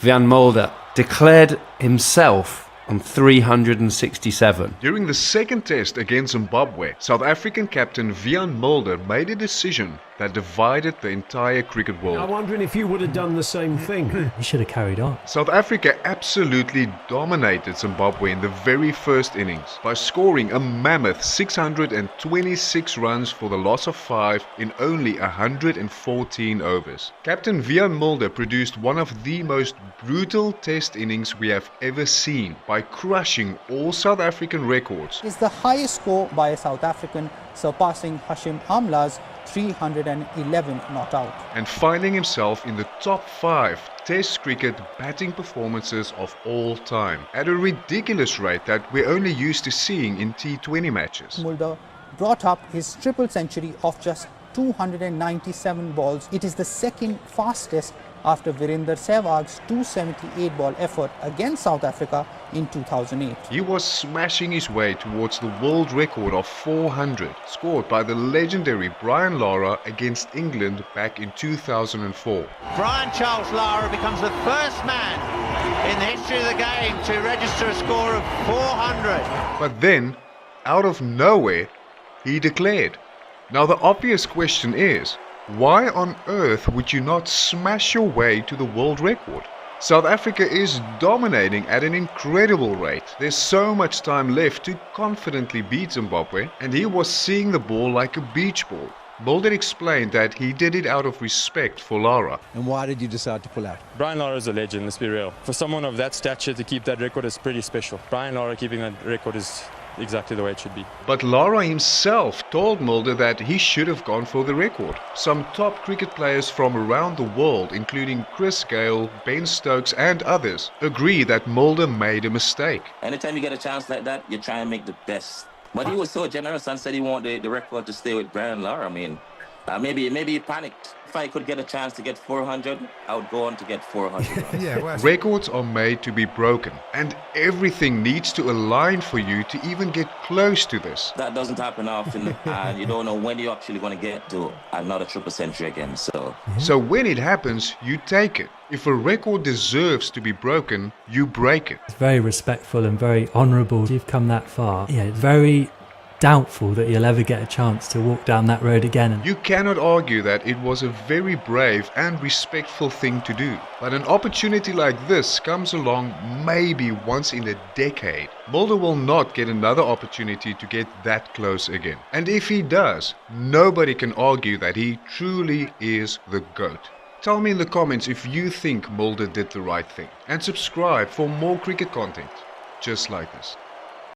Wiaan Mulder declared himself on 367. During the second test against Zimbabwe, South African captain Wiaan Mulder made a decision that divided the entire cricket world. I'm wondering if you would have done the same thing. He should have carried on. South Africa absolutely dominated Zimbabwe in the very first innings by scoring a mammoth 626 runs for the loss of 5 in only 114 overs. Captain Wiaan Mulder produced one of the most brutal test innings we have ever seen by crushing all South African records. Is the highest score by a South African, surpassing Hashim Amla's 311 not out. And finding himself in the top 5 Test cricket batting performances of all time, at a ridiculous rate that we're only used to seeing in T20 matches. Mulder brought up his triple century of just 297 balls. It is the second fastest after Virender Sehwag's 278 ball effort against South Africa in 2008. He was smashing his way towards the world record of 400, scored by the legendary Brian Lara against England back in 2004. Brian Charles Lara becomes the first man in the history of the game to register a score of 400. But then, out of nowhere, he declared. Now the obvious question is, why on earth would you not smash your way to the world record? South Africa is dominating at an incredible rate. There's so much time left to confidently beat Zimbabwe, and he was seeing the ball like a beach ball. Mulder explained that he did it out of respect for Lara. And why did you decide to pull out? Brian Lara is a legend, let's be real. For someone of that stature to keep that record is pretty special. Brian Lara keeping that record is exactly the way it should be. But Lara himself told Mulder that he should have gone for the record. Some top cricket players from around the world, including Chris Gayle, Ben Stokes and others, agree that Mulder made a mistake. Anytime you get a chance like that, you try and make the best. But he was so generous and said he wanted the record to stay with Brian Lara. I mean, maybe he panicked. If I could get a chance to get 400, I would go on to get 400. Records are made to be broken, and everything needs to align for you to even get close to this. That doesn't happen often, and you don't know when you're actually going to get to another triple century again. So when it happens, you take it. If a record deserves to be broken, you break it. It's very respectful and very honourable. You've come that far. Yeah, it's very doubtful that you'll ever get a chance to walk down that road again. You cannot argue that it was a very brave and respectful thing to do. But an opportunity like this comes along maybe once in a decade. Mulder will not get another opportunity to get that close again. And if he does, nobody can argue that he truly is the GOAT. Tell me in the comments if you think Mulder did the right thing. And subscribe for more cricket content just like this.